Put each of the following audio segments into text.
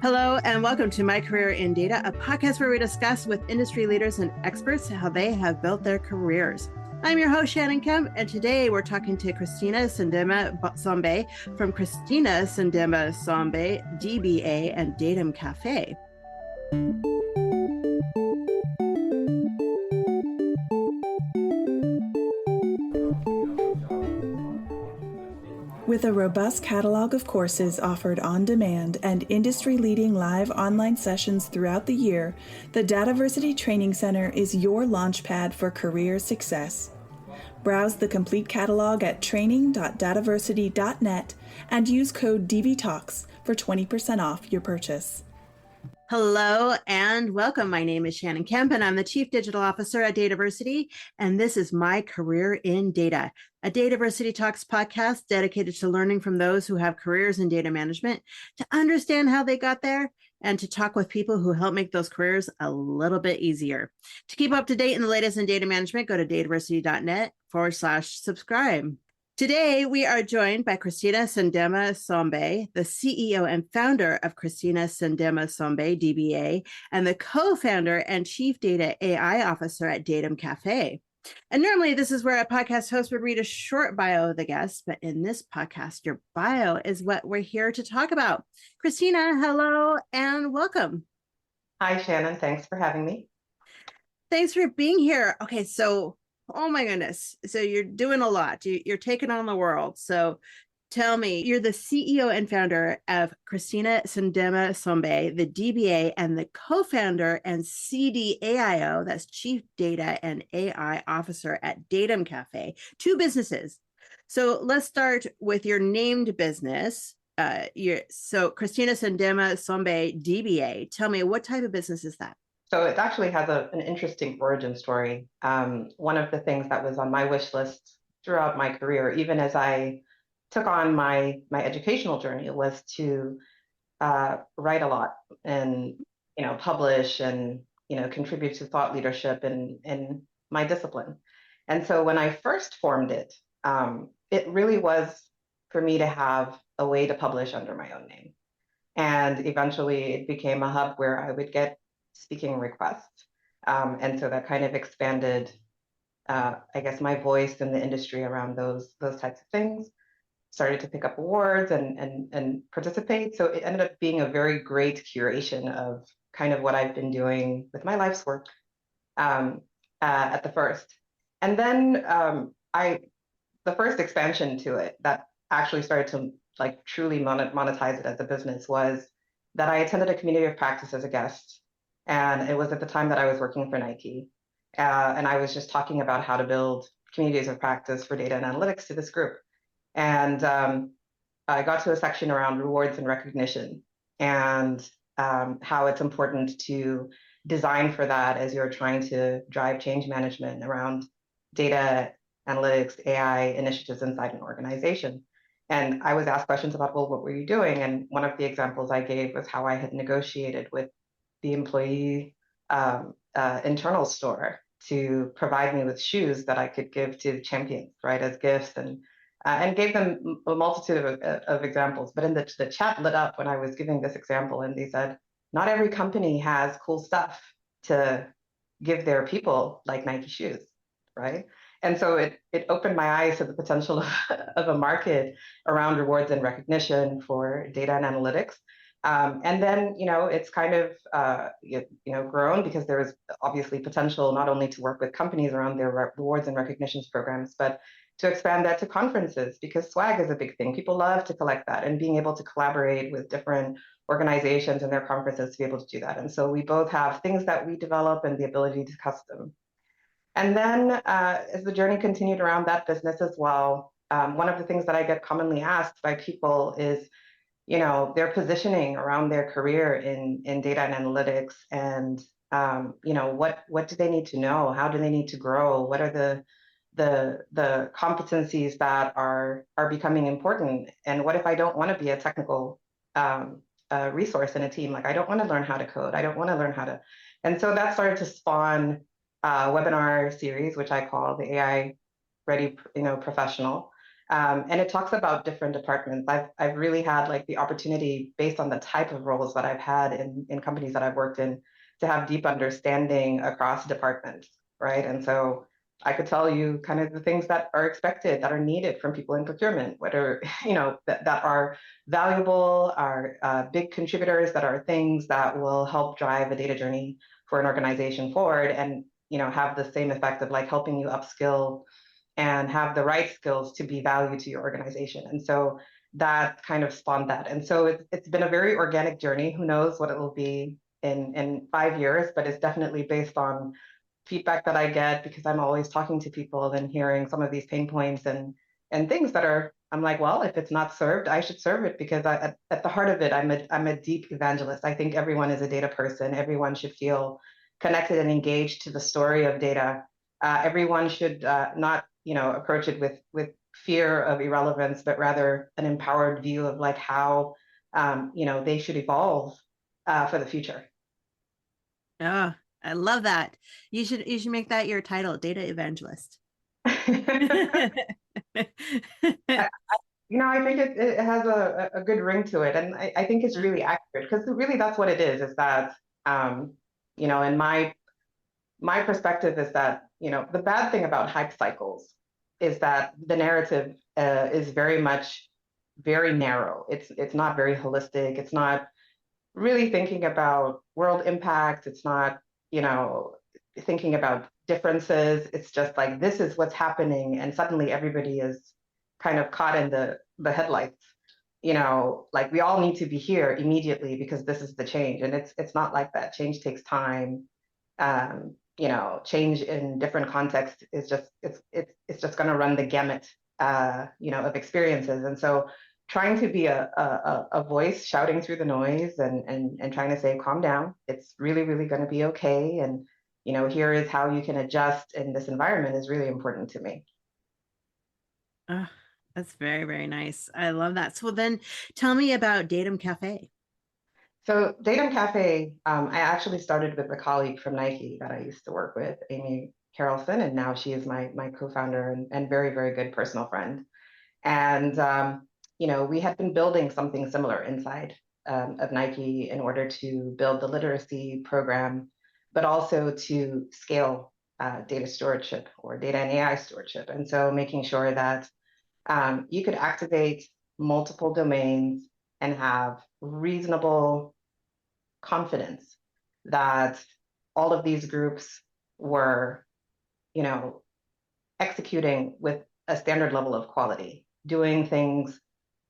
Hello, and welcome to My Career in Data, a podcast where we discuss with industry leaders and experts how they have built their careers. I'm your host, Shannon Kemp, and today we're talking to Christina Sandema-Sombe from Christina Sandema-Sombe DBA and Datum Cafe. With a robust catalog of courses offered on demand and industry-leading live online sessions throughout the year, the DATAVERSITY Training Center is your launchpad for career success. Browse the complete catalog at training.dataversity.net and use code DBTalks for 20% off your purchase. Hello and welcome. My name is Shannon Kemp and I'm the Chief Digital Officer at DataVersity, and this is My Career in Data, a DataVersity Talks podcast dedicated to learning from those who have careers in data management, to understand how they got there, and to talk with people who help make those careers a little bit easier. To keep up to date in the latest in data management, go to dataversity.net/subscribe. Today, we are joined by Christina Sandema-Sombe, the CEO and founder of Christina Sandema-Sombe DBA, and the co-founder and chief data AI officer at Datum Cafe. And normally, this is where a podcast host would read a short bio of the guest, but in this podcast, your bio is what we're here to talk about. Christina, hello and welcome. Hi, Shannon. Thanks for having me. Thanks for being here. Okay, so oh my goodness. So you're doing a lot. You're taking on the world. So tell me, you're the CEO and founder of Christina Sandema-Sombe, the DBA, and the co-founder and CDAIO, that's Chief Data and AI Officer at Datum Cafe, two businesses. So let's start with your named business. So Christina Sandema-Sombe DBA, tell me, what type of business is that? So it actually has an interesting origin story. One of the things that was on my wish list throughout my career, even as I took on my educational journey, was to write a lot and publish and contribute to thought leadership in my discipline. And so when I first formed it, it really was for me to have a way to publish under my own name. And eventually it became a hub where I would get speaking requests. And so that kind of expanded, I guess, my voice in the industry around those types of things, started to pick up awards and participate. So it ended up being a very great curation of kind of what I've been doing with my life's work at the first. And then the first expansion to it that actually started to truly monetize it as a business was that I attended a community of practice as a guest. And it was at the time that I was working for Nike. And I was just talking about how to build communities of practice for data and analytics to this group. And I got to a section around rewards and recognition and how it's important to design for that as you're trying to drive change management around data, analytics, AI initiatives inside an organization. And I was asked questions about, well, what were you doing? And one of the examples I gave was how I had negotiated with the employee internal store to provide me with shoes that I could give to champions, right, as gifts, and gave them a multitude of examples. But in the chat lit up when I was giving this example, and they said, not every company has cool stuff to give their people like Nike shoes, right? And so it opened my eyes to the potential of a market around rewards and recognition for data and analytics. And then, it's kind of, grown because there is obviously potential not only to work with companies around their rewards and recognitions programs, but to expand that to conferences, because swag is a big thing. People love to collect that, and being able to collaborate with different organizations and their conferences to be able to do that. And so we both have things that we develop and the ability to custom. And then as the journey continued around that business as well, one of the things that I get commonly asked by people is, their positioning around their career in data and analytics, and what do they need to know? How do they need to grow? What are the competencies that are becoming important? And what if I don't want to be a technical resource in a team? Like, I don't want to learn how to code. I don't want to learn how to. And so that started to spawn a webinar series, which I call the AI Ready Professional. And it talks about different departments. I've really had like the opportunity, based on the type of roles that I've had in companies that I've worked in, to have deep understanding across departments, right? And so I could tell you kind of the things that are expected, that are needed from people in procurement, whether, that are valuable, are big contributors, that are things that will help drive a data journey for an organization forward, and, have the same effect of like helping you upskill and have the right skills to be value to your organization. And so that kind of spawned that. And so it's been a very organic journey. Who knows what it will be in 5 years, but it's definitely based on feedback that I get, because I'm always talking to people and hearing some of these pain points and things that are, I'm like, well, if it's not served, I should serve it, because at the heart of it, I'm a deep evangelist. I think everyone is a data person. Everyone should feel connected and engaged to the story of data. Everyone should not approach it with fear of irrelevance, but rather an empowered view of like how they should evolve for the future. Oh, I love that. You should make that your title, data evangelist. I think it has a good ring to it, and I think it's really accurate, because really that's what it is that in my perspective is that the bad thing about hype cycles is that the narrative is very narrow. It's not very holistic. It's not really thinking about world impact. It's not thinking about differences. It's just like, this is what's happening, and suddenly everybody is kind of caught in the headlights. Like, we all need to be here immediately because this is the change, and it's not like that. Change takes time. Change in different contexts is just it's just going to run the gamut of experiences. And so trying to be a voice shouting through the noise and trying to say, calm down, it's really going to be okay, and here is how you can adjust in this environment, is really important to me. That's very, very nice. I love that. So then tell me about Datum Cafe. So Datum Cafe, I actually started with a colleague from Nike that I used to work with, Amy Carlson, and now she is my co-founder and very, very good personal friend. And, we had been building something similar inside of Nike in order to build the literacy program, but also to scale data stewardship, or data and AI stewardship. And so making sure that you could activate multiple domains and have reasonable confidence that all of these groups were, executing with a standard level of quality, doing things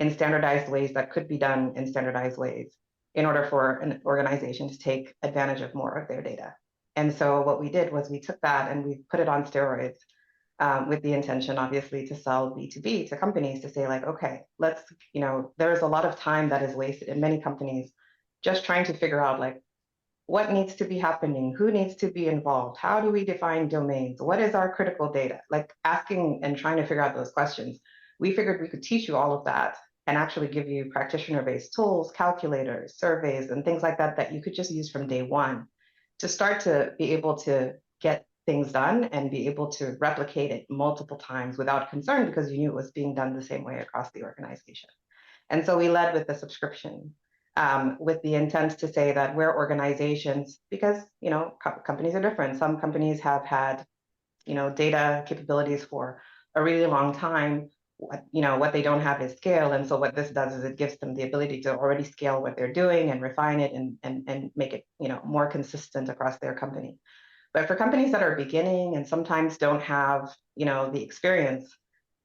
in standardized ways that could be done in standardized ways in order for an organization to take advantage of more of their data. And so what we did was we took that and we put it on steroids, with the intention, obviously, to sell B2B to companies, to say like, okay, let's, there's a lot of time that is wasted in many companies just trying to figure out like what needs to be happening, who needs to be involved, how do we define domains, what is our critical data, like asking and trying to figure out those questions. We figured we could teach you all of that and actually give you practitioner-based tools, calculators, surveys, and things like that that you could just use from day one to start to be able to get things done and be able to replicate it multiple times without concern, because you knew it was being done the same way across the organization. And so we led with the subscription, with the intent to say that we're organizations, because companies are different. Some companies have had data capabilities for a really long time. What they don't have is scale, and so what this does is it gives them the ability to already scale what they're doing and refine it and make it more consistent across their company. But for companies that are beginning and sometimes don't have, the experience,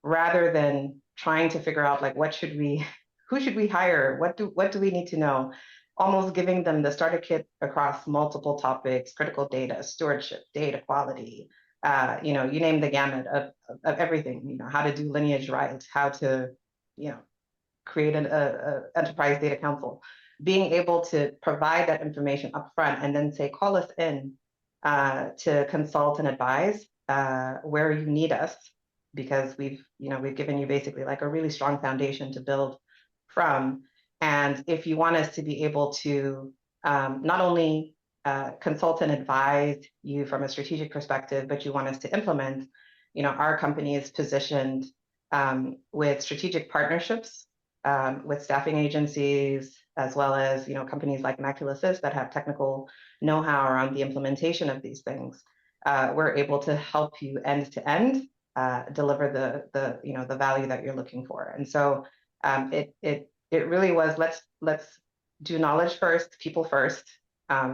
rather than trying to figure out like who should we hire, what do we need to know, almost giving them the starter kit across multiple topics, critical data, stewardship, data quality, you name the gamut of everything, how to do lineage right, how to, create an enterprise data council, being able to provide that information upfront and then say, call us in to consult and advise where you need us, because we've given you basically like a really strong foundation to build from. And if you want us to be able to not only consult and advise you from a strategic perspective, but you want us to implement, our company is positioned with strategic partnerships with staffing agencies, as well as companies like Maculassist that have technical know-how around the implementation of these things. We're able to help you end to end deliver the value that you're looking for. And so it really was let's do knowledge first, people first,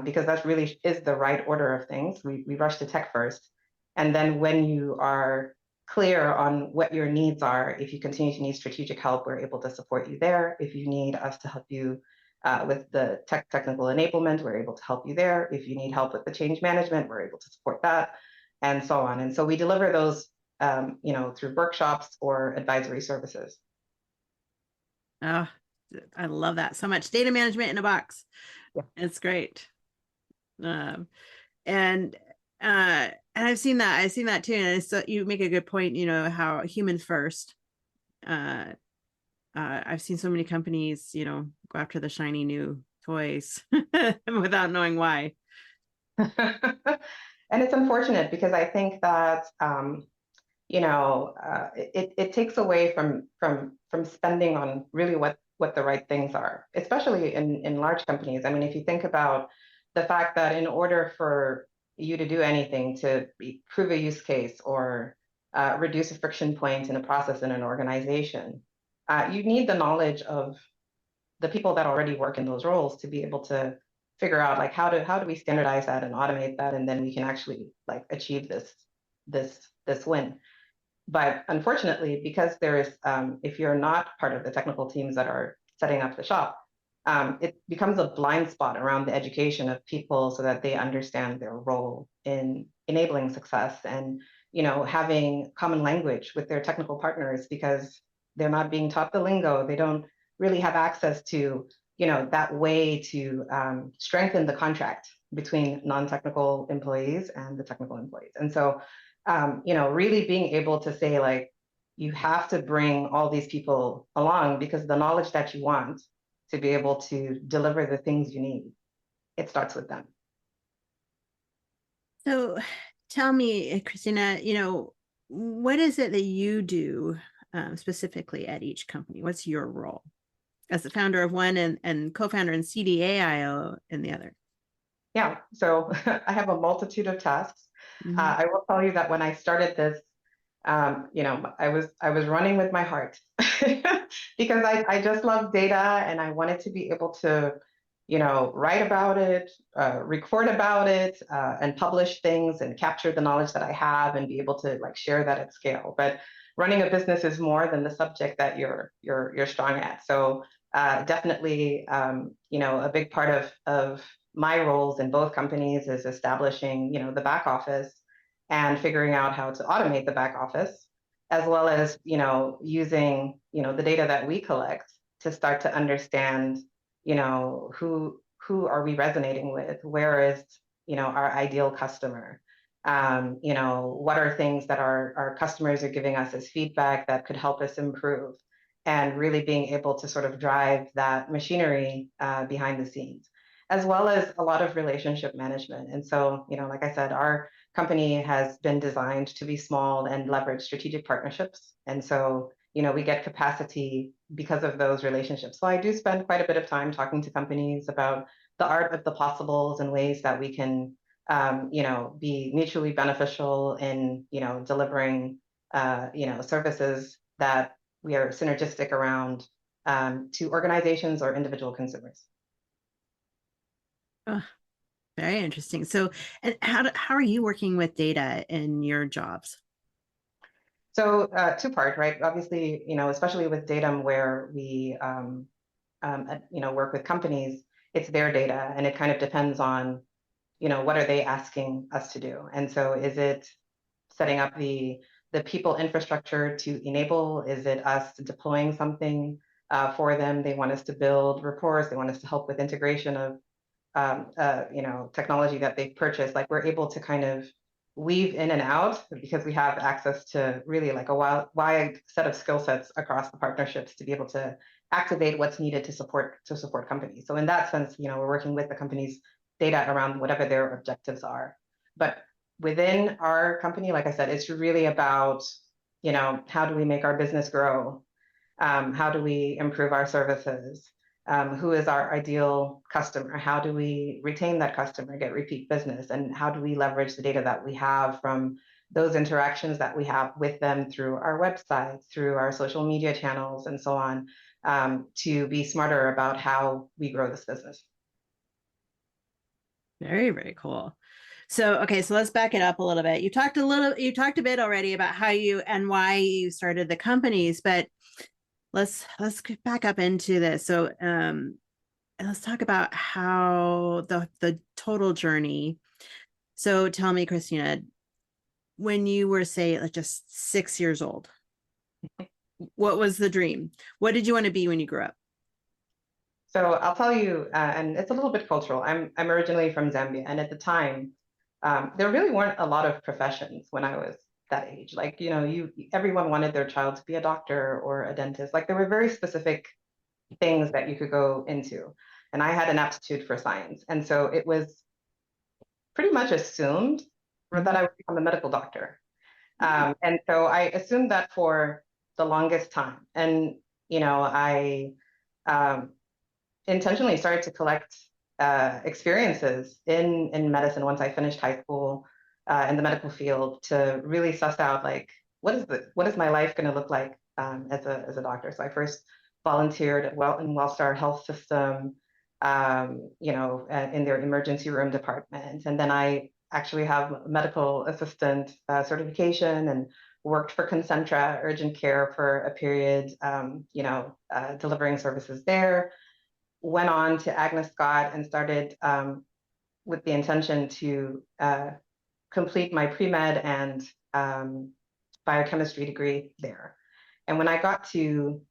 because that really is the right order of things. We rush to tech first, and then when you are clear on what your needs are, if you continue to need strategic help, we're able to support you there. If you need us to help you with the technical enablement, we're able to help you there. If you need help with the change management, we're able to support that, and so on. And so we deliver those through workshops or advisory services. Oh, I love that so much. Data management in a box. Yeah. It's great. And I've seen that too. And so you make a good point, how humans first. I've seen so many companies, go after the shiny new toys without knowing why. And it's unfortunate because I think that it takes away from spending on really what the right things are, especially in large companies. I mean, if you think about the fact that in order for you to do anything, to prove a use case or reduce a friction point in a process in an organization, you need the knowledge of the people that already work in those roles to be able to figure out like how do we standardize that and automate that, and then we can actually like achieve this win. But unfortunately, because there is, if you're not part of the technical teams that are setting up the shop, it becomes a blind spot around the education of people so that they understand their role in enabling success and, having common language with their technical partners, because they're not being taught the lingo. They don't really have access to, that way to strengthen the contract between non-technical employees and the technical employees. And so, really being able to say, like, you have to bring all these people along, because the knowledge that you want to be able to deliver the things you need, it starts with them. So tell me, Christina, what is it that you do specifically at each company? What's your role as the founder of one and co-founder in CDAIO in the other? Yeah, so I have a multitude of tasks. Mm-hmm. I will tell you that when I started this, I was running with my heart because I just love data, and I wanted to be able to, write about it, record about it, and publish things and capture the knowledge that I have and be able to like share that at scale. But running a business is more than the subject that you're strong at. So definitely, a big part of my roles in both companies is establishing, the back office and figuring out how to automate the back office, as well as, using, the data that we collect to start to understand, who are we resonating with? Where is, our ideal customer? What are things that our customers are giving us as feedback that could help us improve? And really being able to sort of drive that machinery behind the scenes, as well as a lot of relationship management. And so, like I said, our company has been designed to be small and leverage strategic partnerships. And so, we get capacity because of those relationships. So I do spend quite a bit of time talking to companies about the art of the possibles and ways that we can, be mutually beneficial in, delivering, services that we are synergistic around to organizations or individual consumers. Oh, very interesting. So, and how are you working with data in your jobs? So two-part, right? Obviously, especially with Datum, where we, work with companies, it's their data, and it kind of depends on, what are they asking us to do? And so is it setting up the people infrastructure to enable? Is it us deploying something for them? They want us to build reports. They want us to help with integration of, technology that they've purchased. Like, we're able to kind of weave in and out because we have access to really like a wide set of skill sets across the partnerships to be able to activate what's needed to support companies. So in that sense, we're working with the company's data around whatever their objectives are. But within our company, like I said, it's really about how do we make our business grow? How do we improve our services? Who is our ideal customer? How do we retain that customer, get repeat business? And how do we leverage the data that we have from those interactions that we have with them through our websites, through our social media channels, and so on, to be smarter about how we grow this business? Very, very cool. So, okay, so let's back it up a little bit. You talked a bit already about how you and why you started the companies, but let's back up into this. So, and let's talk about how the total journey. So, tell me, Christina, when you were, say, like just 6 years old, what was the dream? What did you want to be when you grew up? So I'll tell you, and it's a little bit cultural. I'm originally from Zambia, and at the time, there really weren't a lot of professions when I was that age. Like, everyone wanted their child to be a doctor or a dentist. Like, there were very specific things that you could go into. And I had an aptitude for science. And so it was pretty much assumed that I would become a medical doctor. And so I assumed that for the longest time. And, I intentionally started to collect experiences in medicine once I finished high school in the medical field to really suss out, like, what is my life going to look like as a doctor? So I first volunteered in Wellstar Health System, in their emergency room department, and then I actually have medical assistant certification and worked for Concentra Urgent Care for a period, delivering services there. Went on to Agnes Scott and started with the intention to complete my pre-med and biochemistry degree there. And when I got to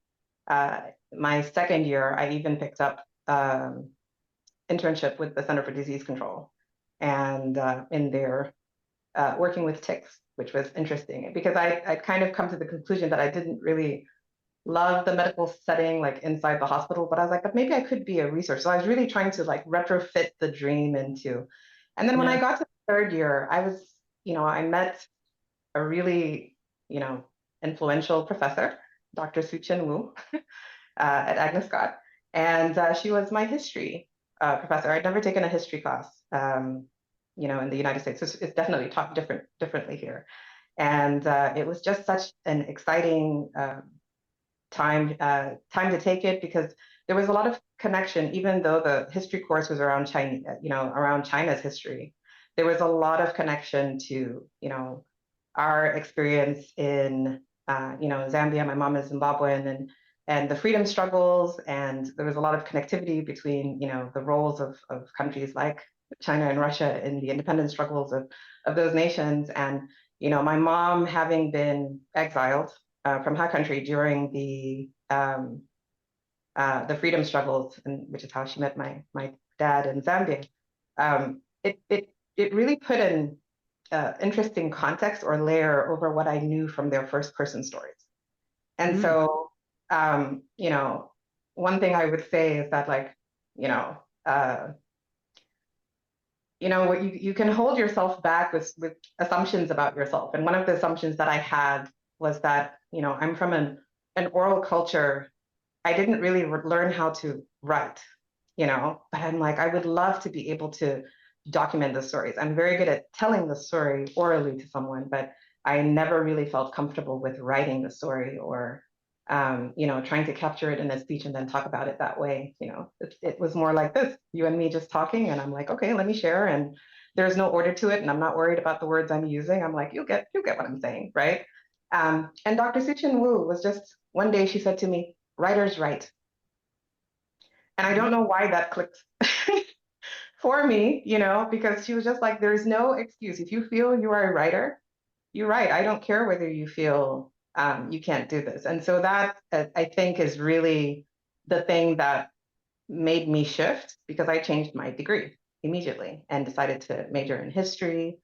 my second year, I even picked up internship with the Center for Disease Control, and in there working with ticks, which was interesting because I'd kind of come to the conclusion that I didn't really love the medical setting, like inside the hospital, but I was like, but maybe I could be a researcher. So I was really trying to like retrofit the dream into. And then when I got to the third year, I met a really, influential professor, Dr. Su-Chin Wu, at Agnes Scott. And she was my history professor. I'd never taken a history class, in the United States. It's definitely taught differently here. And it was just such an exciting time to take it, because there was a lot of connection. Even though the history course was around China, around China's history, there was a lot of connection to, our experience in, Zambia. My mom is Zimbabwean, and the freedom struggles, and there was a lot of connectivity between, the roles of countries like China and Russia in the independence struggles of those nations. And, my mom having been exiled from her country during the freedom struggles, and which is how she met my dad in Zambia. It really put an interesting context or layer over what I knew from their first person stories. And so, one thing I would say is that, like, you can hold yourself back with assumptions about yourself. And one of the assumptions that I had was that, I'm from an oral culture. I didn't really learn how to write, but I'm like, I would love to be able to document the stories. I'm very good at telling the story orally to someone, but I never really felt comfortable with writing the story or, trying to capture it in a speech and then talk about it that way. It was more like this, you and me just talking, and I'm like, okay, let me share. And there's no order to it, and I'm not worried about the words I'm using. I'm like, you'll get what I'm saying, right? And Dr. Su-Chin Wu was just, one day she said to me, writers write. And I don't know why that clicked for me, because she was just like, there's no excuse. If you feel you are a writer, you write. I don't care whether you feel you can't do this. And so that, I think, is really the thing that made me shift, because I changed my degree immediately and decided to major in history,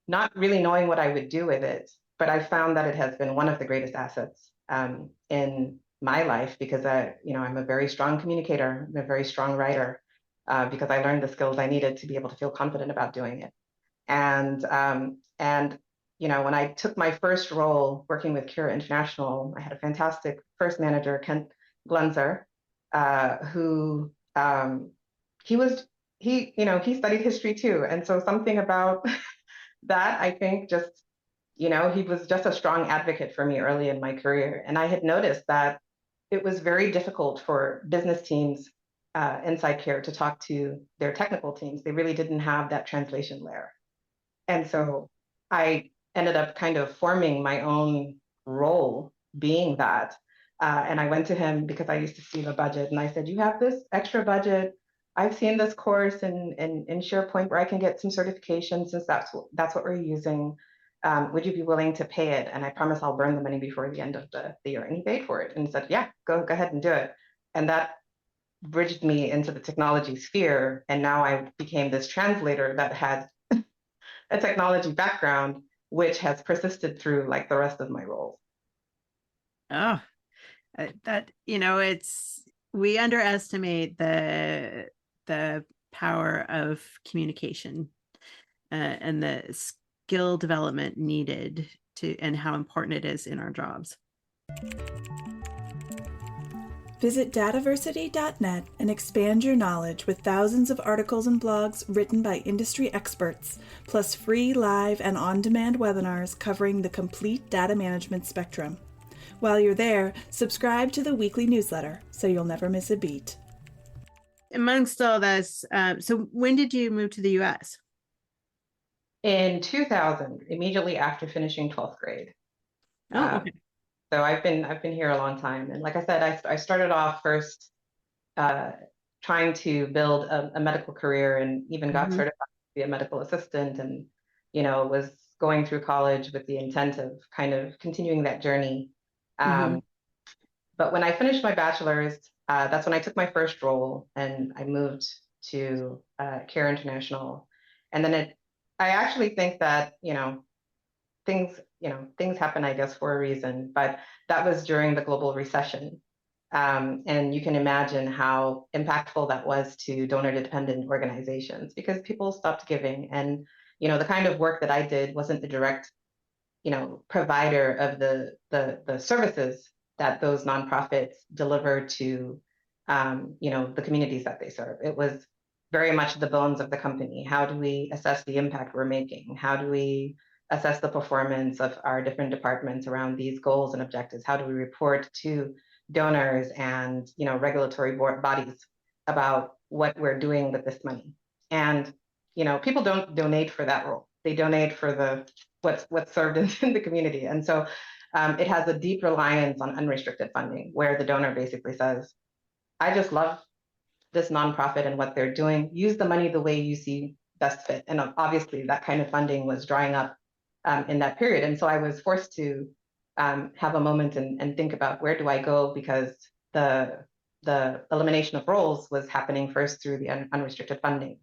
not really knowing what I would do with it. But I found that it has been one of the greatest assets in my life, because I'm a very strong communicator, I'm a very strong writer, because I learned the skills I needed to be able to feel confident about doing it. And when I took my first role working with Cura International, I had a fantastic first manager, Kent Glenzer, who he studied history too. And so something about that, I think just, he was just a strong advocate for me early in my career. And I had noticed that it was very difficult for business teams inside Care to talk to their technical teams. They really didn't have that translation layer. And so I ended up kind of forming my own role being that. And I went to him because I used to see the budget and I said, you have this extra budget. I've seen this course in SharePoint where I can get some certification since that's what we're using. Would you be willing to pay it? And I promise I'll burn the money before the end of the year. And he paid for it and said, yeah, go ahead and do it. And that bridged me into the technology sphere. And now I became this translator that had a technology background, which has persisted through like the rest of my roles. Oh, we underestimate the power of communication and the skill development needed and how important it is in our jobs. Visit dataversity.net and expand your knowledge with thousands of articles and blogs written by industry experts, plus free live and on-demand webinars covering the complete data management spectrum. While you're there, subscribe to the weekly newsletter so you'll never miss a beat. Amongst all this, so when did you move to the U.S.? In 2000, immediately after finishing 12th grade. Oh, okay. So I've been here a long time. And like I said, I started off first trying to build a medical career and even got certified to be a medical assistant and, was going through college with the intent of kind of continuing that journey. But when I finished my bachelor's, that's when I took my first role and I moved to Care International. And then I actually think that, things happen, I guess, for a reason, but that was during the global recession. And you can imagine how impactful that was to donor-dependent organizations because people stopped giving. And, the kind of work that I did wasn't the direct, provider of the services that those nonprofits deliver to, the communities that they serve. It was very much the bones of the company. How do we assess the impact we're making? How do we assess the performance of our different departments around these goals and objectives? How do we report to donors and regulatory bodies about what we're doing with this money? And people don't donate for that role. They donate for what's served in the community. And so it has a deep reliance on unrestricted funding, where the donor basically says, I just love this nonprofit and what they're doing. Use the money the way you see best fit. And obviously that kind of funding was drying up in that period. And so I was forced to have a moment and think about where do I go, because the elimination of roles was happening first through the unrestricted funding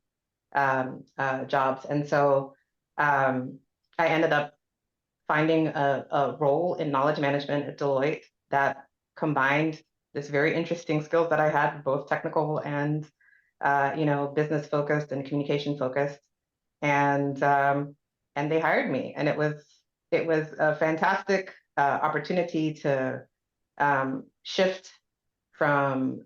jobs. And so I ended up finding a role in knowledge management at Deloitte that combined this very interesting skills that I had, both technical and business focused and communication focused. And they hired me, and it was a fantastic opportunity to shift from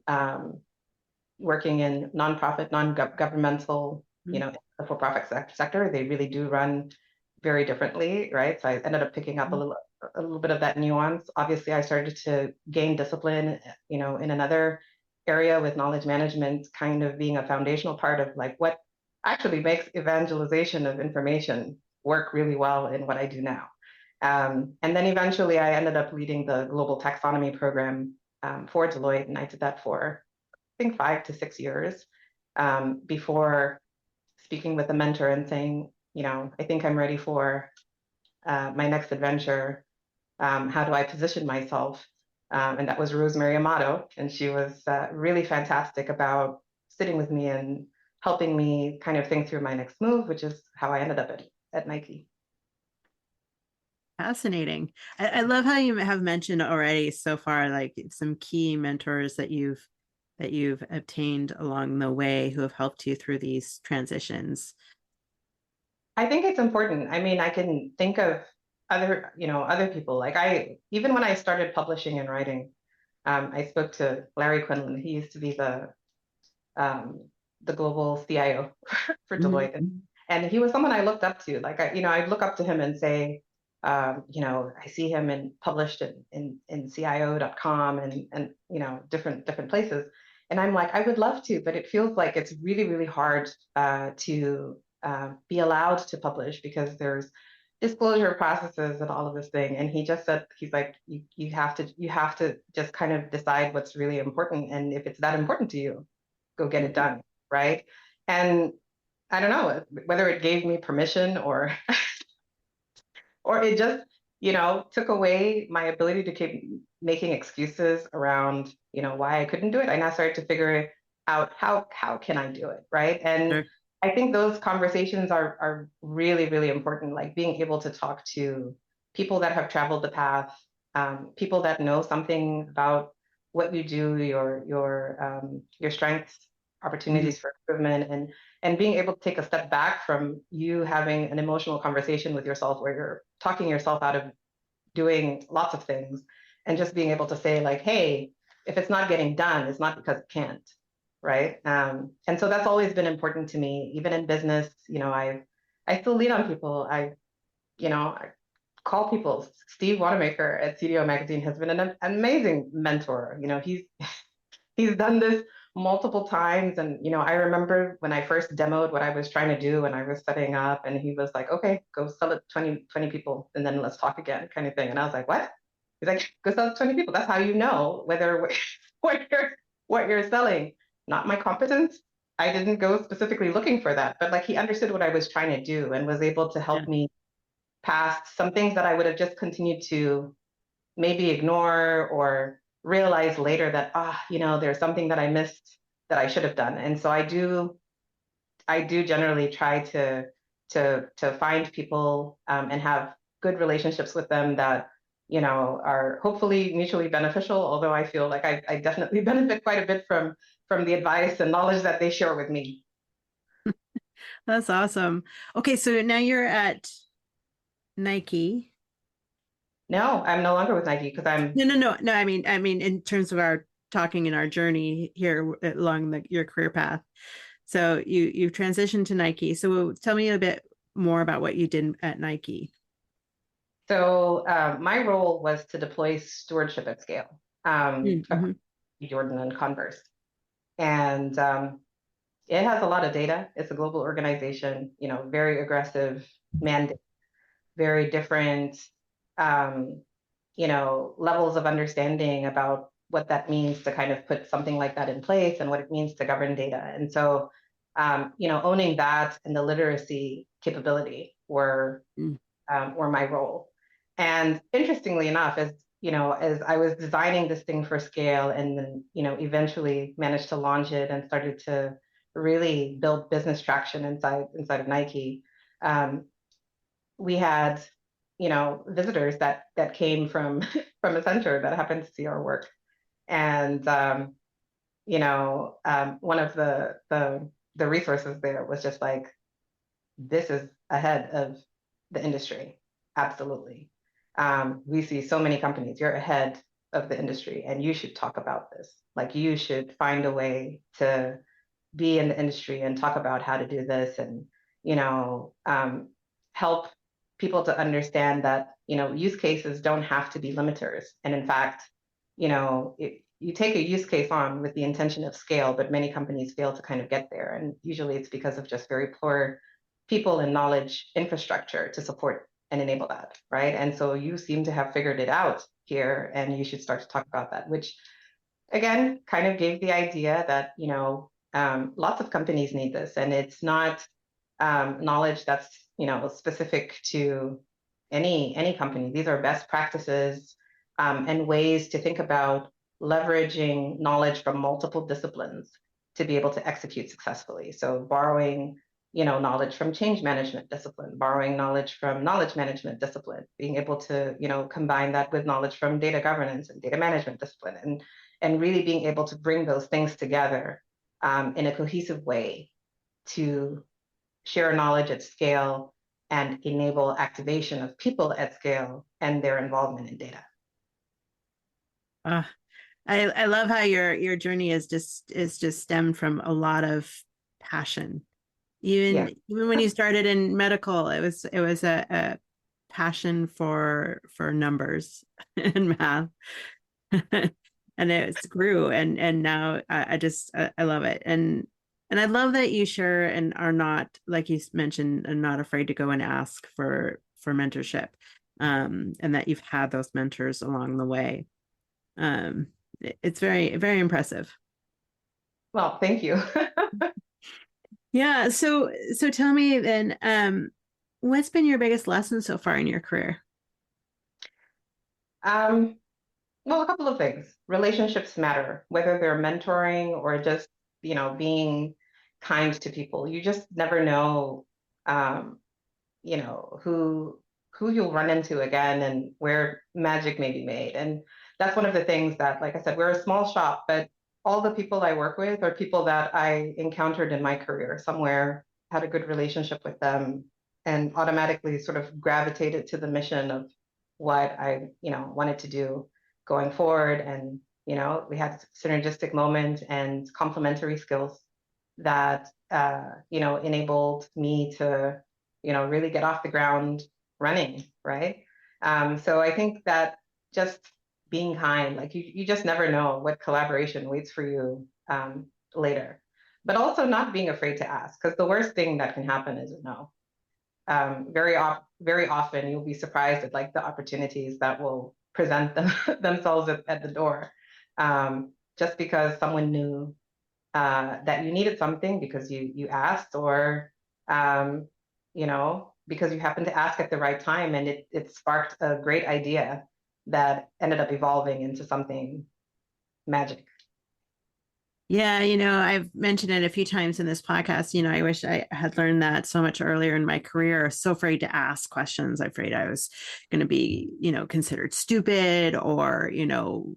working in nonprofit, non-governmental, the for-profit sector. They really do run very differently, right? So I ended up picking up a little bit of that nuance. Obviously, I started to gain discipline, in another area with knowledge management kind of being a foundational part of like what actually makes evangelization of information work really well in what I do now. And then eventually I ended up leading the global taxonomy program for Deloitte, and I did that for, I think, 5 to 6 years before speaking with a mentor and saying, I think I'm ready for my next adventure. How do I position myself? And that was Rosemary Amato, and she was really fantastic about sitting with me and helping me kind of think through my next move, which is how I ended up at Nike. Fascinating. I love how you have mentioned already so far, like some key mentors that you've obtained along the way who have helped you through these transitions. I think it's important. I mean, I can think of other people. Like even when I started publishing and writing, I spoke to Larry Quinlan. He used to be um, the global CIO for Mhm. Deloitte. And he was someone I looked up to. Like I'd look up to him and say, I see him published in CIO.com and different places. And I'm like, I would love to, but it feels like it's really, really hard to be allowed to publish because there's disclosure processes and all of this thing. And he just said, he's like, you have to just kind of decide what's really important. And if it's that important to you, go get it done, right? And I don't know whether it gave me permission or or it just, took away my ability to keep making excuses around, why I couldn't do it. I now started to figure out how can I do it, right? And Sure. I think those conversations are really, really important, like being able to talk to people that have traveled the path, people that know something about what you do, your strengths, Mhm. opportunities for improvement, and being able to take a step back from you having an emotional conversation with yourself where you're talking yourself out of doing lots of things and just being able to say like, hey, if it's not getting done, it's not because it can't, right? And so that's always been important to me, even in business. I still lean on people. I call people. Steve Wanamaker at CDAIO magazine has been an amazing mentor. He's done this multiple times. And, I remember when I first demoed what I was trying to do and I was setting up, and he was like, okay, go sell it to 20 people and then let's talk again, kind of thing. And I was like, what? He's like, go sell it to 20 people. That's how you know whether what you're selling. Not my competence. I didn't go specifically looking for that, but like he understood what I was trying to do and was able to Yeah. help me past some things that I would have just continued to maybe ignore or realize later that there's something that I missed that I should have done. And so I do generally try to find people and have good relationships with them that are hopefully mutually beneficial, although I feel like I definitely benefit quite a bit from the advice and knowledge that they share with me. That's awesome. Okay, so now you're at Nike. No, I'm no longer with Nike because I'm No. I mean, in terms of our talking in our journey here along your career path. So you transitioned to Nike. So tell me a bit more about what you did at Nike. so my role was to deploy stewardship at scale across Mm-hmm. Jordan and Converse. And it has a lot of data. It's a global organization, very aggressive mandate, very different, um, levels of understanding about what that means to kind of put something like that in place and what it means to govern data. And so, owning that and the literacy capability were my role. And interestingly enough, as I was designing this thing for scale and then, eventually managed to launch it and started to really build business traction inside of Nike, we had, visitors that came from from a center that happened to see our work. And one of the resources there was just like, this is ahead of the industry. Absolutely. We see so many companies, you're ahead of the industry and you should talk about this. Like you should find a way to be in the industry and talk about how to do this and, help people to understand that, use cases don't have to be limiters. And in fact, you take a use case on with the intention of scale, but many companies fail to kind of get there. And usually it's because of just very poor people and knowledge infrastructure to support and enable that, right? And so you seem to have figured it out here, and you should start to talk about that, which again kind of gave the idea that lots of companies need this, and it's not knowledge that's specific to any company. These are best practices and ways to think about leveraging knowledge from multiple disciplines to be able to execute successfully. So borrowing knowledge from change management discipline, borrowing knowledge from knowledge management discipline, being able to combine that with knowledge from data governance and data management discipline, and really being able to bring those things together in a cohesive way to share knowledge at scale and enable activation of people at scale and their involvement in data. I love how your journey is just stemmed from a lot of passion. Even when you started in medical, it was a passion for numbers and math. And it grew, and now I love it. And I love that you share and are not, like you mentioned, are not afraid to go and ask for mentorship, and that you've had those mentors along the way. It's very, very impressive. Well, thank you. Yeah. So tell me then, what's been your biggest lesson so far in your career? Well, a couple of things. Relationships matter, whether they're mentoring or just, being kind to people. You just never know, who you'll run into again and where magic may be made. And that's one of the things that, like I said, we're a small shop, but all the people I work with are people that I encountered in my career somewhere, had a good relationship with them, and automatically sort of gravitated to the mission of what I, wanted to do going forward. And, we had synergistic moments and complementary skills that, enabled me to, really get off the ground running, right? So I think that just being kind, like you just never know what collaboration waits for you later. But also not being afraid to ask, because the worst thing that can happen is a no. Very often you'll be surprised at like the opportunities that will present themselves at the door, just because someone knew that you needed something because you asked, or because you happened to ask at the right time, and it sparked a great idea that ended up evolving into something magic. Yeah, I've mentioned it a few times in this podcast. I wish I had learned that so much earlier in my career. I was so afraid to ask questions. I'm afraid I was going to be, considered stupid, or,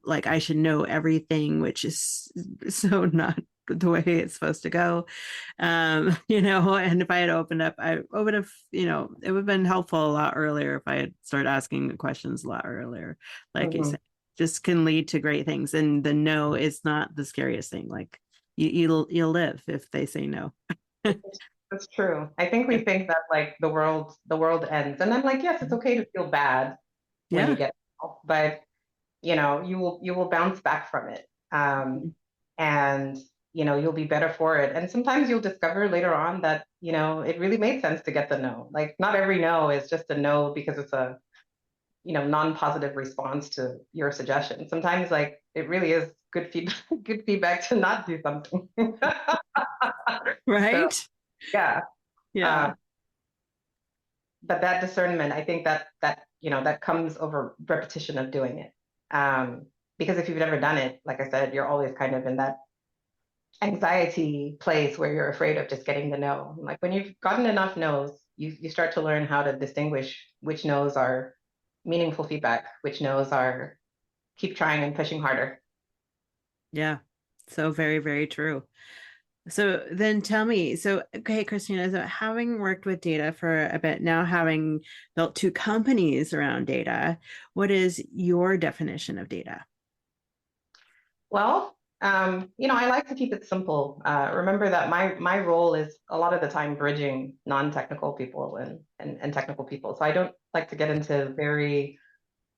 like I should know everything, which is so not the way it's supposed to go. And if I had opened up, I would have, it would have been helpful a lot earlier if I had started asking questions a lot earlier, like you said. Just can lead to great things, and the no is not the scariest thing. Like you'll live if they say no. That's true. I think we think that like the world ends, and I'm like, yes, it's okay to feel bad when you get help, but you will bounce back from it, and you'll be better for it. And sometimes you'll discover later on that it really made sense to get the no. Like not every no is just a no because it's a non-positive response to your suggestion. Sometimes like it really is good feedback to not do something. Right. So, yeah. But that discernment, I think that comes over repetition of doing it. Because if you've never done it, like I said, you're always kind of in that anxiety place where you're afraid of just getting the no. Like when you've gotten enough no's, you start to learn how to distinguish which no's are meaningful feedback, which no's are keep trying and pushing harder. Yeah. So very, very true. So then tell me, okay, Christina, so having worked with data for a bit now, having built 2 companies around data, what is your definition of data? Well, I like to keep it simple. Remember that my role is a lot of the time bridging non-technical people and technical people. So I don't like to get into very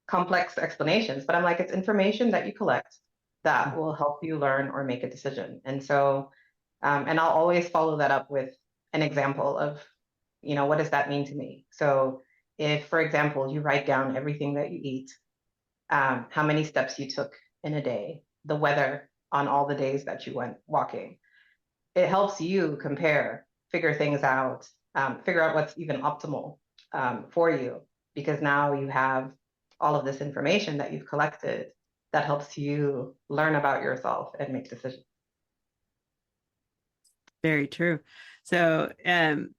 complex explanations, but I'm like, it's information that you collect that will help you learn or make a decision. And so, and I'll always follow that up with an example of, what does that mean to me? So if, for example, you write down everything that you eat, how many steps you took in a day, the weather on all the days that you went walking, it helps you compare, figure things out, figure out what's even optimal for you, because now you have all of this information that you've collected that helps you learn about yourself and make decisions. Very true. So, and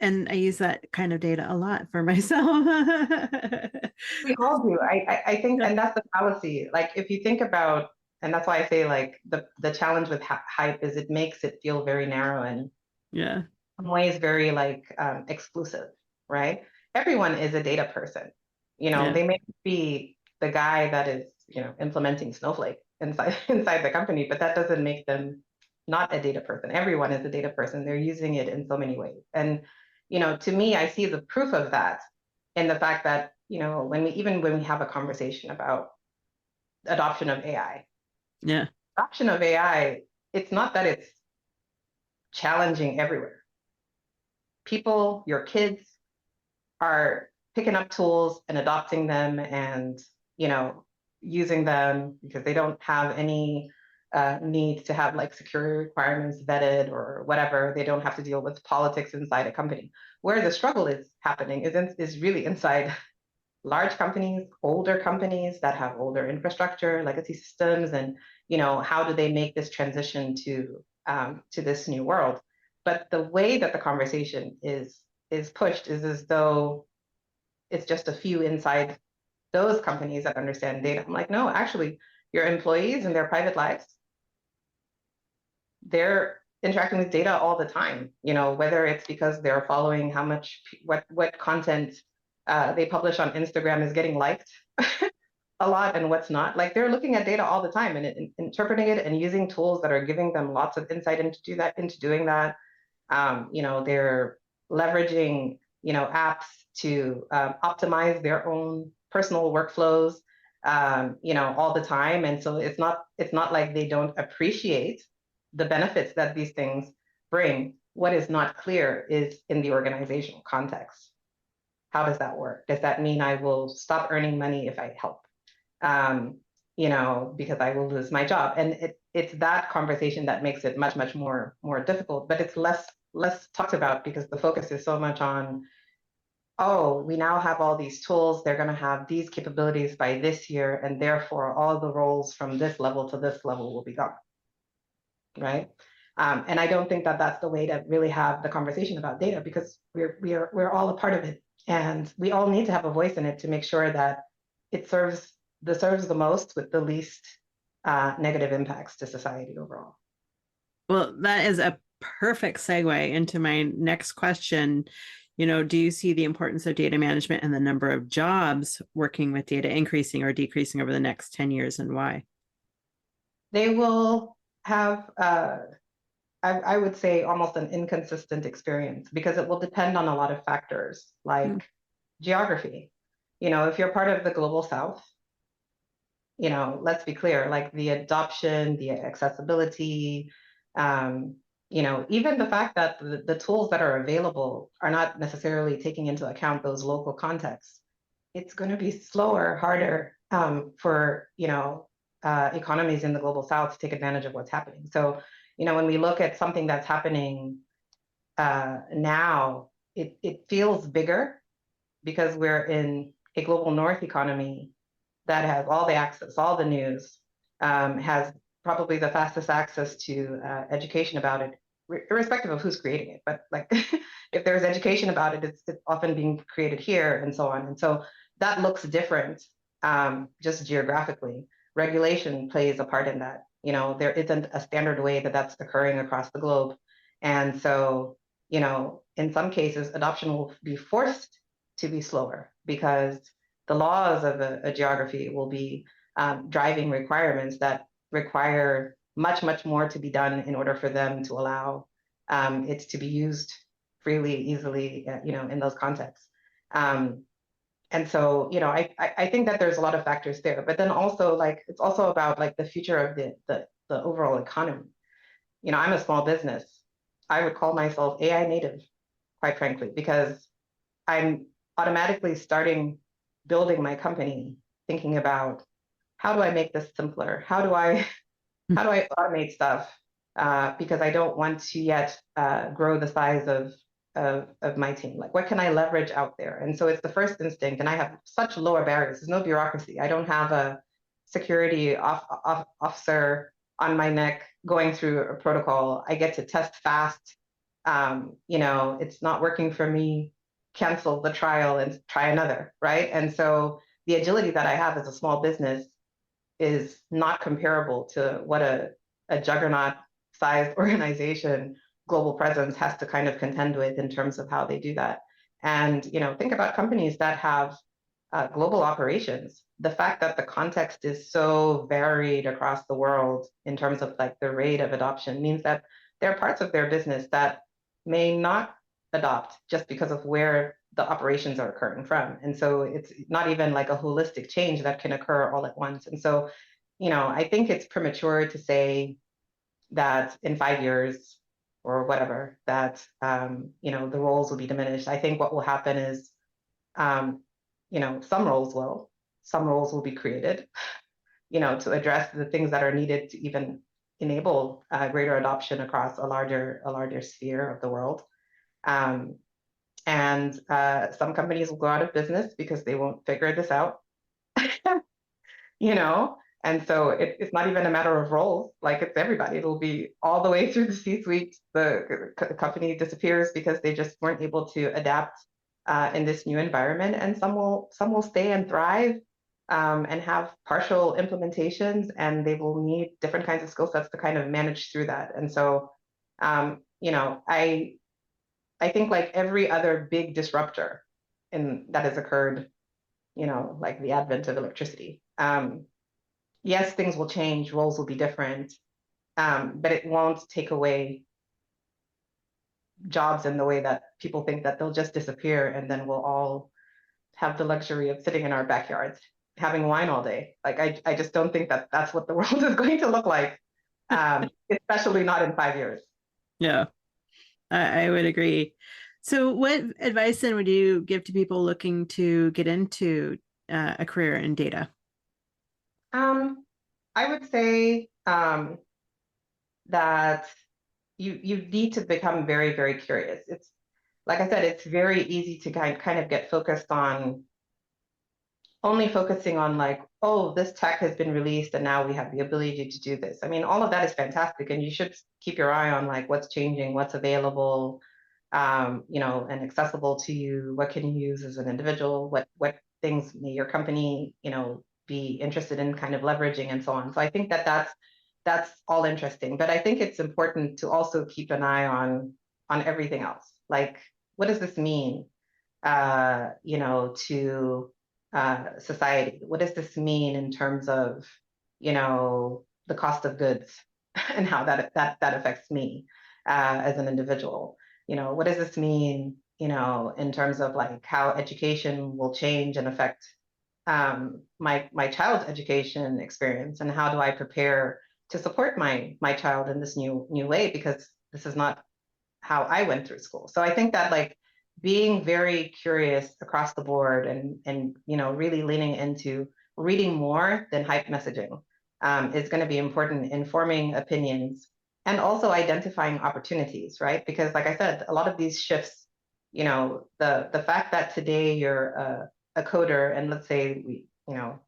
I use that kind of data a lot for myself. We all do. I think, and that's the fallacy. Like if you think about, and that's why I say like the challenge with hype is it makes it feel very narrow and in some ways very like exclusive. right? Everyone is a data person. Yeah. They may be the guy that is, implementing Snowflake inside the company, but that doesn't make them not a data person. Everyone is a data person. They're using it in so many ways. And, to me, I see the proof of that in the fact that, when we have a conversation about adoption of AI, Yeah. adoption of AI, it's not that it's challenging everywhere. People, your kids, are picking up tools and adopting them and, using them because they don't have any need to have like security requirements vetted or whatever. They don't have to deal with politics inside a company. Where the struggle is happening is really inside large companies, older companies that have older infrastructure, legacy systems, and how do they make this transition to this new world? But the way that the conversation is pushed is as though it's just a few inside those companies that understand data. I'm like, no, actually, your employees in their private lives, they're interacting with data all the time. Whether it's because they're following how much what content they publish on Instagram is getting liked a lot and what's not. Like they're looking at data all the time and interpreting it and using tools that are giving them lots of insight into doing that. They're leveraging apps to optimize their own personal workflows all the time. And so it's not like they don't appreciate the benefits that these things bring. What is not clear is in the organizational context. How does that work? Does that mean I will stop earning money if I help? Because I will lose my job. And it's that conversation that makes it much, much more difficult, but it's less talked about because the focus is so much on, oh, we now have all these tools, they're going to have these capabilities by this year, and therefore all the roles from this level to this level will be gone, right? And I don't think that that's the way to really have the conversation about data, because we're all a part of it, and we all need to have a voice in it to make sure that it serves the most with the least negative impacts to society overall. Well, that is a perfect segue into my next question. Do you see the importance of data management and the number of jobs working with data increasing or decreasing over the next 10 years, and why? They will have, I would say, almost an inconsistent experience because it will depend on a lot of factors like geography. If you're part of the global South, let's be clear, like the adoption, the accessibility, even the fact that the tools that are available are not necessarily taking into account those local contexts, it's going to be slower, harder for, economies in the global South to take advantage of what's happening. So, when we look at something that's happening now, it feels bigger because we're in a global North economy that has all the access, all the news, has probably the fastest access to education about it, irrespective of who's creating it. But like, if there's education about it, it's often being created here and so on. And so that looks different just geographically. Regulation plays a part in that. There isn't a standard way that that's occurring across the globe. And so, in some cases, adoption will be forced to be slower because the laws of a geography will be driving requirements that require much, much more to be done in order for them to allow it to be used freely, easily, in those contexts. And so, I think that there's a lot of factors there, but then also it's also about like the future of the overall economy. I'm a small business. I would call myself AI native, quite frankly, because I'm automatically building my company, thinking about how do I make this simpler? How do I automate stuff? Because I don't want to yet grow the size of my team. Like, what can I leverage out there? And so it's the first instinct, and I have such lower barriers. There's no bureaucracy. I don't have a security officer on my neck going through a protocol. I get to test fast. It's not working for me, cancel the trial and try another, right? And so the agility that I have as a small business is not comparable to what a juggernaut-sized organization, global presence, has to kind of contend with in terms of how they do that. And, think about companies that have global operations. The fact that the context is so varied across the world in terms of like the rate of adoption means that there are parts of their business that may not adopt just because of where the operations are occurring from. And so it's not even like a holistic change that can occur all at once. And so, I think it's premature to say that in 5 years or whatever, that, the roles will be diminished. I think what will happen is, some roles will be created, to address the things that are needed to even enable greater adoption across a larger sphere of the world. And some companies will go out of business because they won't figure this out, you know? And so it's not even a matter of roles, like it's everybody. It'll be all the way through the C-suite. The company disappears because they just weren't able to adapt in this new environment. And some will stay and thrive and have partial implementations, and they will need different kinds of skill sets to kind of manage through that. And so, I think like every other big disruptor that has occurred, like the advent of electricity. Yes, things will change, roles will be different, but it won't take away jobs in the way that people think that they'll just disappear and then we'll all have the luxury of sitting in our backyards having wine all day. Like I just don't think that that's what the world is going to look like, especially not in 5 years. Yeah, I would agree. So what advice then would you give to people looking to get into a career in data? I would say that you need to become very, very curious. It's like I said, it's very easy to kind of get focused on only focusing on like, oh, this tech has been released and now we have the ability to do this. I mean, all of that is fantastic, and you should keep your eye on like what's changing, what's available, and accessible to you. What can you use as an individual? What things may your company, be interested in kind of leveraging and so on. So I think that that's all interesting, but I think it's important to also keep an eye on everything else. Like, what does this mean, to society? What does this mean in terms of, the cost of goods and how that affects me as an individual? What does this mean, in terms of like how education will change and affect my child's education experience, and how do I prepare to support my child in this new way, because this is not how I went through school. So I think that like being very curious across the board and really leaning into reading more than hype messaging is going to be important in forming opinions and also identifying opportunities, right? Because like I said, a lot of these shifts, the fact that today you're a coder, and let's say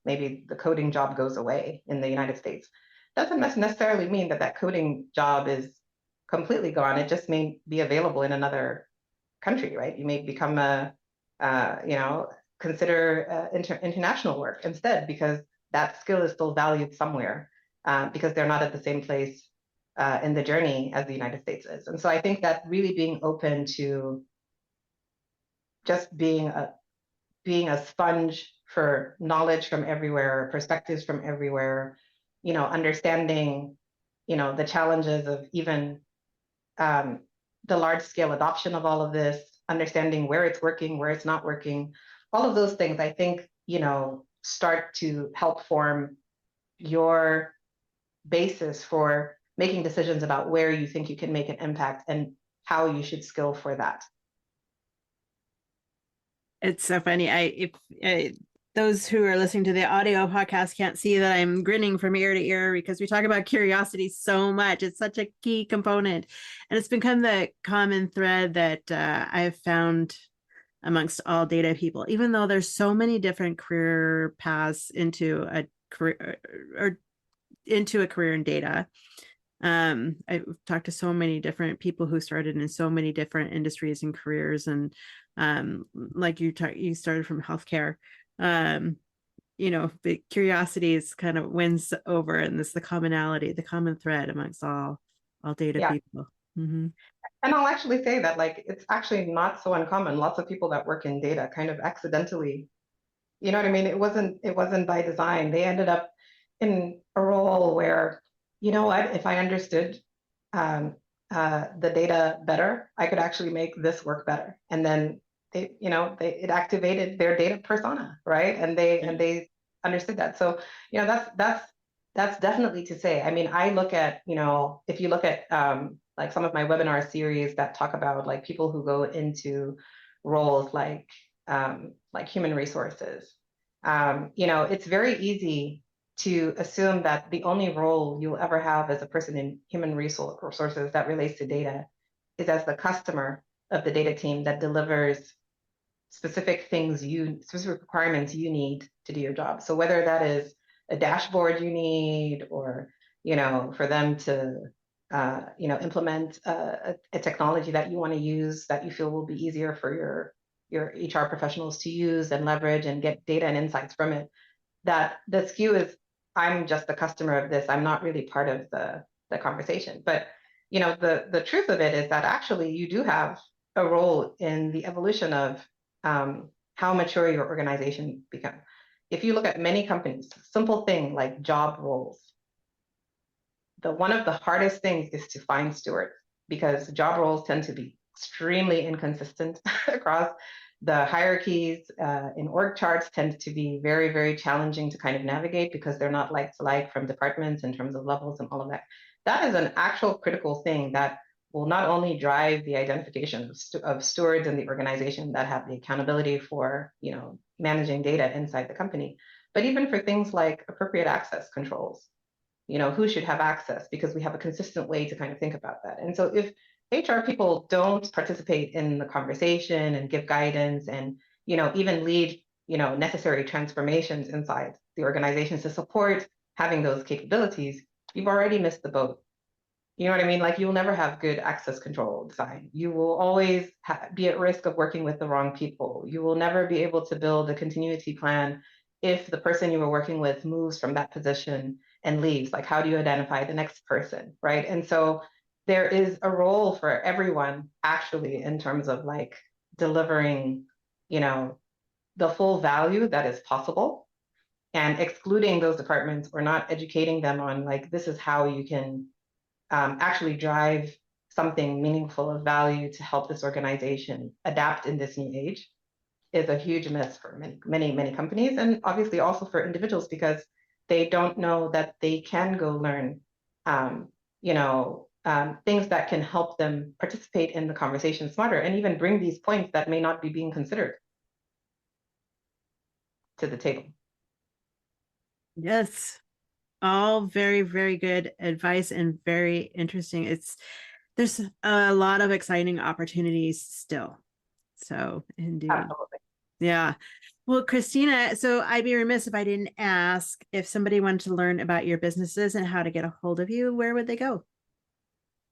maybe the coding job goes away in the United States, doesn't necessarily mean that coding job is completely gone. It just may be available in another country, right? You may become consider international work instead, because that skill is still valued somewhere, because they're not at the same place in the journey as the United States is. And so I think that really being open to just being a sponge for knowledge from everywhere, perspectives from everywhere, understanding, the challenges of even the large scale adoption of all of this, understanding where it's working, where it's not working, all of those things, I think, start to help form your basis for making decisions about where you think you can make an impact and how you should skill for that. It's so funny. If those who are listening to the audio podcast can't see that I'm grinning from ear to ear, because we talk about curiosity so much. It's such a key component, and it's become the common thread that I've found amongst all data people, even though there's so many different career paths into a career or into a career in data. I've talked to so many different people who started in so many different industries and careers, and like you started from healthcare. The curiosity is kind of wins over, and this the commonality, the common thread amongst all data people. Mm-hmm. And I'll actually say that like it's actually not so uncommon. Lots of people that work in data kind of accidentally, you know what I mean? It wasn't by design. They ended up in a role where, you know what, if I understood um, the data better, I could actually make this work better. And then it activated their data persona, right? And they understood that. So, that's definitely to say. I mean, I look at, if you look at like some of my webinar series that talk about like people who go into roles like human resources, it's very easy to assume that the only role you'll ever have as a person in human resources that relates to data is as the customer of the data team that delivers specific requirements you need to do your job. So whether that is a dashboard you need, or for them to implement a technology that you want to use that you feel will be easier for your HR professionals to use and leverage and get data and insights from it, that the skew is, I'm just the customer of this. I'm not really part of the conversation. But the truth of it is that actually you do have a role in the evolution of how mature your organization becomes. If you look at many companies, simple thing like job roles, one of the hardest things is to find stewards, because job roles tend to be extremely inconsistent across the hierarchies. In org charts tend to be very, very challenging to kind of navigate because they're not like to like from departments in terms of levels and all of that. That is an actual critical thing that will not only drive the identification of stewards in the organization that have the accountability for managing data inside the company, but even for things like appropriate access controls. Who should have access, because we have a consistent way to kind of think about that. And so if HR people don't participate in the conversation and give guidance and, even lead, necessary transformations inside the organizations to support having those capabilities, you've already missed the boat. You know what I mean? Like, you'll never have good access control design. You will always be at risk of working with the wrong people. You will never be able to build a continuity plan if the person you were working with moves from that position and leaves. Like, how do you identify the next person, right? And so there is a role for everyone actually in terms of like delivering, the full value that is possible, and excluding those departments or not educating them on like, this is how you can actually drive something meaningful of value to help this organization adapt in this new age, is a huge miss for many companies, and obviously also for individuals, because they don't know that they can go learn things that can help them participate in the conversation smarter, and even bring these points that may not be being considered to the table. Yes. All very, very good advice and very interesting. There's a lot of exciting opportunities still. So indeed. Absolutely. Yeah. Well, Christina, so I'd be remiss if I didn't ask, if somebody wanted to learn about your businesses and how to get a hold of you, where would they go?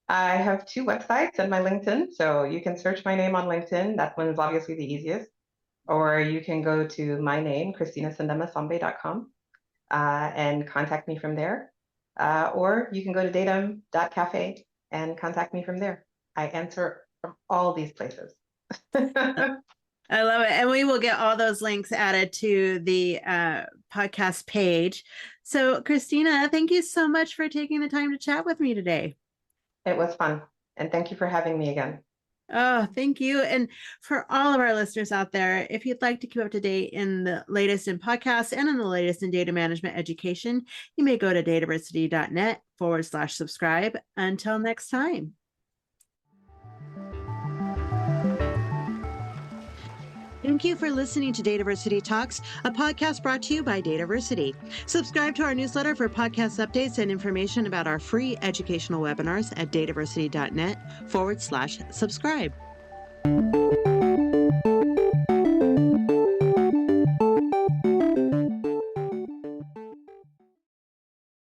I have 2 websites and my LinkedIn. So you can search my name on LinkedIn. That one is obviously the easiest. Or you can go to my name, ChristinaSandema-Sombe.com, and contact me from there. Or you can go to datum.cafe and contact me from there. I answer from all these places. I love it. And we will get all those links added to the podcast page. So, Christina, thank you so much for taking the time to chat with me today. It was fun. And thank you for having me again. Oh, thank you. And for all of our listeners out there, if you'd like to keep up to date in the latest in podcasts and in the latest in data management education, you may go to dataversity.net/subscribe. Until next time. Thank you for listening to DATAVERSITY Talks, a podcast brought to you by DATAVERSITY. Subscribe to our newsletter for podcast updates and information about our free educational webinars at dataversity.net/subscribe.